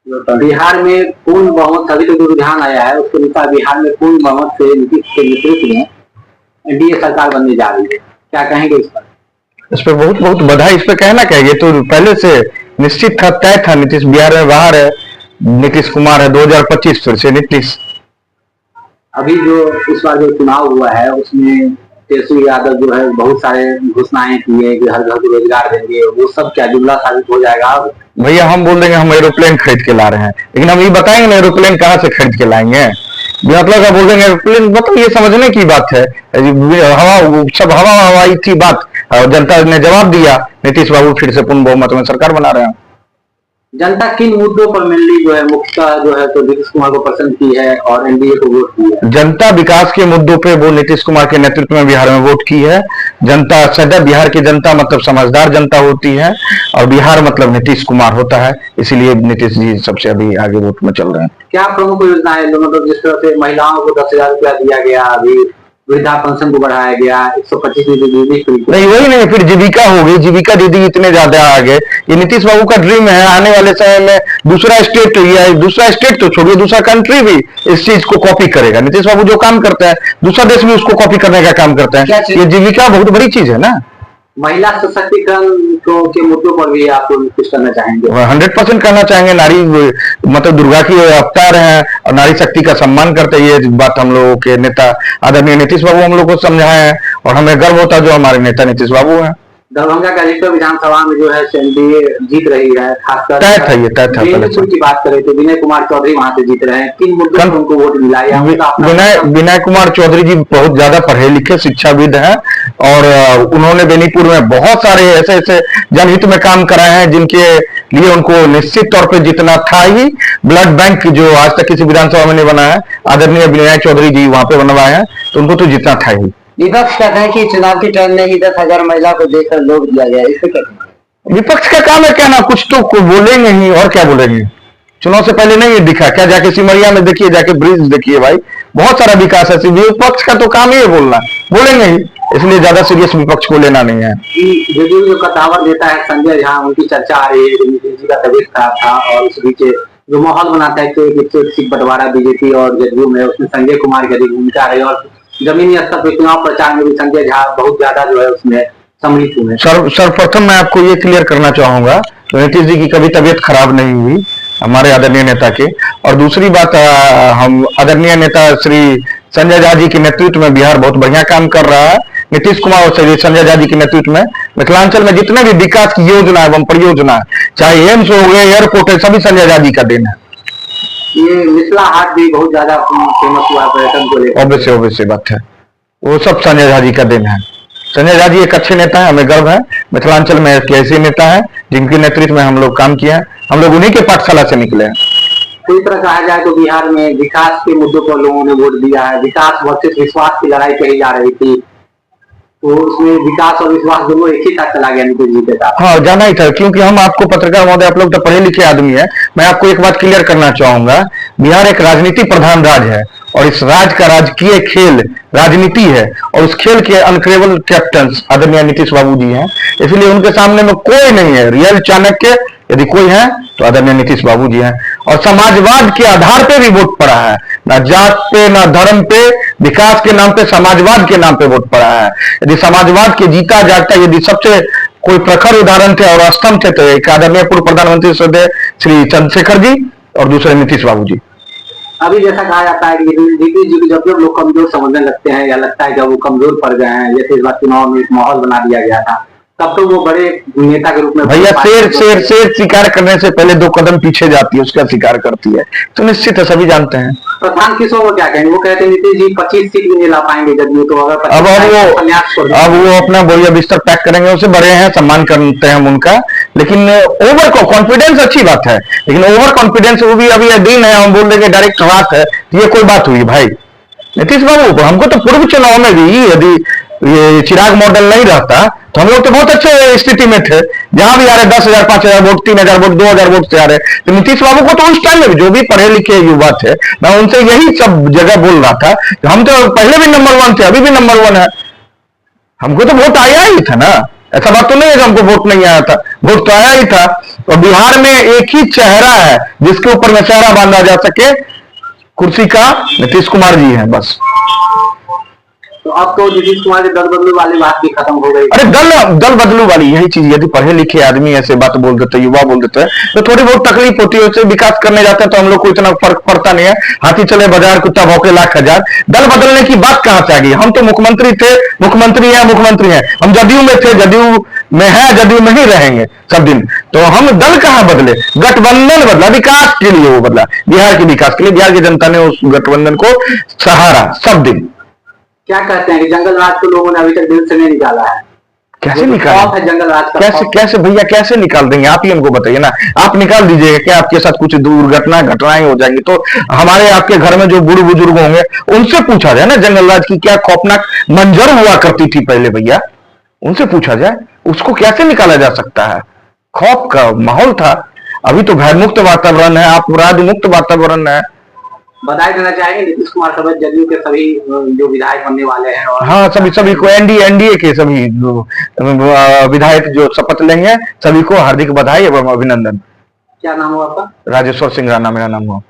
तो बिहार में पूर्ण बहुमत, अभी तो जो रुझान आया है उसके अनुसार बिहार में पूर्ण बहुमत से नीतीश के नेतृत्व में एनडीए सरकार बनने जा रही है। क्या कहेंगे इस पर? इस पर बहुत बहुत बधाई। इस पर कहना क्या है, ये तो पहले से निश्चित था, तय था। नीतीश बिहार में बाहर है, नीतीश कुमार है, 2025 फिर से नीतीश। अभी जो इस बार जो चुनाव हुआ है उसमें तेजस्वी यादव जो है बहुत सारे घोषणाएं की है कि हर घर को रोजगार देंगे, वो सब क्या जुमला साबित हो जाएगा? भैया हम बोल देंगे हम एरोप्लेन खरीद के ला रहे हैं, लेकिन हम ये बताएंगे ना एरोप्लेन कहाँ से खरीद के लाएंगे? मतलब का बोल देंगे एरोप्लेन, मतलब ये समझने की बात है। हवा सब हवा हवाई थी बात, और जनता ने जवाब दिया, नीतीश बाबू फिर से पूर्ण बहुमत में सरकार बना रहे हैं। जनता किन मुद्दों पर मेनली जो है मुख्यतः जो है तो नीतीश कुमार को पसंद की है और एनडीए को वोट की है? जनता विकास के मुद्दों पे वो नीतीश कुमार के नेतृत्व में बिहार में वोट की है। जनता सदैव बिहार की जनता मतलब समझदार जनता होती है, और बिहार मतलब नीतीश कुमार होता है, इसीलिए नीतीश जी सबसे अभी आगे वोट में चल रहे हैं। क्या प्रमुख योजना है? मतलब जिस तरह से महिलाओं को 10,000 रुपया दिया गया, अभी वृद्धा पेंशन को बढ़ाया गया, 125 नहीं वही नहीं, फिर जीविका हो गई, जीविका दीदी इतने ज्यादा आगे। ये नीतीश बाबू का ड्रीम है आने वाले समय में दूसरा स्टेट, या दूसरा स्टेट तो छोड़िए, दूसरा कंट्री भी इस चीज को कॉपी करेगा। नीतीश बाबू जो काम करता है दूसरा देश भी उसको कॉपी करने का काम करता है। ये जीविका बहुत बड़ी चीज है ना। महिला सशक्तिकरण के मुद्दों पर भी आप कुछ करना चाहेंगे? 100% करना चाहेंगे। नारी मतलब दुर्गा की अवतार है और नारी शक्ति का सम्मान करते हैं। ये बात हम लोगों के नेता आदरणीय नीतीश बाबू हम लोग को समझाए हैं, और हमें गर्व होता है जो हमारे नेता नीतीश बाबू हैं। दरभंगा का अधिकतर विधानसभा में जो है एनडीए जीत रही है, खासकर तय था ये, तय था। की बात करें तो विनय कुमार चौधरी वहां से जीत रहे हैं। किन मुद्दों पर उनको वोट मिला है? विनय कुमार चौधरी जी बहुत ज्यादा पढ़े लिखे शिक्षाविद हैं, और उन्होंने बेनीपुर में बहुत सारे ऐसे ऐसे जनहित में काम कराए हैं जिनके लिए उनको निश्चित तौर पर जीतना था ही। ब्लड बैंक जो आज तक किसी विधानसभा में नहीं बना है, आदरणीय विनय चौधरी जी वहां पे बनवाए हैं, तो उनको तो जीतना था ही। विपक्ष कहते हैं कि चुनाव की टाइम में ही 10,000 महिला को देकर लोग दिया गया, इससे कहते हैं? विपक्ष का काम है कहना, कुछ तो बोलेंगे ही, और क्या बोलेंगे? चुनाव से पहले नहीं दिखा क्या? जाके सिमरिया में देखिए, जाके ब्रिज देखिए भाई, बहुत सारा विकास है। विपक्ष का तो काम ही है बोलना, बोलेंगे ही, इसलिए ज्यादा सीरियस विपक्ष को लेना नहीं है। जदयू जो कटावर देता है संजय झा, उनकी चर्चा आ रही है, नीतीश जी का तबीयत खराब था और उस बीच जो माहौल बनाता है कि सीट बंटवारा बीजेपी और जदयू में, उसमें संजय कुमार की अधिक भूमिका रही, और जमीनी स्तर पर चुनाव प्रचार में भी संजय झा बहुत ज्यादा जो है उसमें सम्मिलित हुए। सर्वप्रथम मैं आपको ये क्लियर करना चाहूंगा, तो नीतीश जी की कभी तबीयत खराब नहीं हुई, हमारे आदरणीय नेता के। और दूसरी बात, हम आदरणीय नेता श्री संजय झा जी के नेतृत्व में बिहार बहुत बढ़िया काम कर रहा है। नीतीश कुमार और संजय झा जी के नेतृत्व में मिथिलांचल में जितने भी विकास की योजना एवं परियोजना, चाहे एम्स हो गए, एयरपोर्ट है, सभी संजय झा जी का देन है। ये मिथिला हाट भी बहुत ज्यादा फेमस हुआ पर्यटन को लेकर। ऑब्वियसली बात है, वो सब संजय झा जी का देन है। संजय झा जी एक अच्छे नेता है, हमें गर्व है मिथिलांचल में एक ऐसे नेता है जिनके नेतृत्व में हम लोग काम किया है। हम लोग उन्हीं के पाठशाला से निकले हैं। पूरी तरह कहा जाए तो बिहार में विकास के मुद्दों पर लोगों ने वोट दिया है। विकास वर्सेस विश्वास की लड़ाई कही जा रही थी, तो उसमें विकास और विश्वास दोनों एक ही साथ चला गया नीतीश जी के साथ। हाँ, जाना ही था, क्योंकि हम आपको पत्रकार महोदय, आप लोग तो पढ़े लिखे आदमी है। मैं आपको एक बात क्लियर करना चाहूंगा, बिहार एक राजनीति प्रधान राज्य है, और इस राज्य का राजकीय खेल राजनीति है, और उस खेल के अनक्रेबल कैप्टन आदरणीय नीतीश बाबू जी हैं। इसलिए उनके सामने में कोई नहीं है रियल चाणक्य, यदि कोई है तो आदरणीय नीतीश बाबू जी हैं। और समाजवाद के आधार पे भी वोट पड़ा है, ना जात पे ना धर्म पे, विकास के नाम पे समाजवाद के नाम पे वोट पड़ा है। यदि समाजवाद के जीता जागता यदि सबसे कोई प्रखर उदाहरण थे और स्तंभ थे, तो एक आदरणीय पूर्व प्रधानमंत्री श्रद्धेय श्री चंद्रशेखर जी और दूसरे नीतीश बाबू जी। अभी जैसा कहा जाता है कि नीतीश जी को जब जब लोग कमजोर समझने लगते हैं या लगता है कि वो कमजोर पड़ गए हैं, जैसे इस बार चुनाव में एक माहौल बना दिया गया था, तब तो वो बड़े नेता के रूप में भैया शेर शिकार करने से पहले 2 कदम पीछे जाती है, उसका शिकार करती है, तो निश्चित है, सभी जानते हैं। प्रधान किशोर को क्या कहेंगे? वो कहते हैं नीतीश जी 25 सीट भी नहीं ला पाएंगे जदयू, तो अगर अब वो अपना बोरिया बिस्तर पैक करेंगे, उससे बड़े हैं, सम्मान करते हैं हम उनका, लेकिन ओवर कॉन्फिडेंस अच्छी बात है, लेकिन ओवर कॉन्फिडेंस वो भी अभी दिन है, हम बोल देंगे डायरेक्ट बात है, ये कोई बात हुई भाई? नीतीश बाबू हमको तो पूर्व चुनाव में भी यदि ये चिराग मॉडल नहीं रहता तो हम लोग तो बहुत अच्छे स्थिति में थे, जहां भी आ रहे 10,000 5,000 वोट, 3,000 वोट, 2,000 वोट से आ रहे। तो नीतीश बाबू को तो उस टाइम में जो भी पढ़े लिखे युवा थे, मैं उनसे यही सब जगह बोल रहा था, हम तो पहले भी नंबर 1 थे, अभी भी नंबर 1 है, हमको तो वोट आया ही था ना। ऐसा बात तो नहीं है कि हमको वोट नहीं आया था, वोट तो आया ही था। और बिहार में एक ही चेहरा है जिसके ऊपर में चेहरा बांधा जा सके, कुर्सी का नीतीश कुमार जी हैं बस। तो अब तो नीतीश कुमार के दल बदलू वाली बात भी खत्म हो गई। अरे दल बदलू वाली यही चीज, यदि पढ़े लिखे आदमी ऐसे बात बोल देते, युवा बोल देते हैं, तो थोड़ी बहुत तकलीफ होती है। उससे विकास करने जाते हैं तो हम लोग को इतना फर्क पड़ता नहीं है। हाथी चले बाजार, कुत्ता भौंके लाख हजार। दल बदलने की बात कहां से आ गई? हम तो मुख्यमंत्री थे, मुख्यमंत्री हैं। हम जदयू में थे, जदयू में है, जदयू में ही रहेंगे सब दिन। तो हम दल कहां बदले? गठबंधन बदला, विकास के लिए वो बदला, बिहार के विकास के लिए। बिहार की जनता ने उस गठबंधन को सहारा सब दिन। क्या कहते हैं कि जंगल राज को लोगों ने अभी तक दिल से नहीं निकाला है? कैसे निकाल? जंगल राज का कैसे भैया कैसे निकाल देंगे? आप ही हमको बताइए ना। आप निकाल दीजिएगा क्या? आपके साथ कुछ घटनाएं हो जाएंगी तो हमारे आपके घर में जो बूढ़े बुजुर्ग होंगे उनसे पूछा जाए ना, जंगल राज की क्या खौफनाक मंजर हुआ करती थी पहले भैया, उनसे पूछा जाए। उसको कैसे निकाला जा सकता है? खौफ का माहौल था। अभी तो भयमुक्त वातावरण है, अपराध मुक्त वातावरण है। बधाई देना चाहेंगे नीतीश कुमार समेत जदयू के सभी जो विधायक बनने वाले हैं? और हाँ, सभी को एनडीए के सभी विधायक जो शपथ लेंगे, सभी को हार्दिक बधाई एवं अभिनंदन। क्या नाम हुआ आपका? राजेश्वर सिंह राणा मेरा नाम हुआ।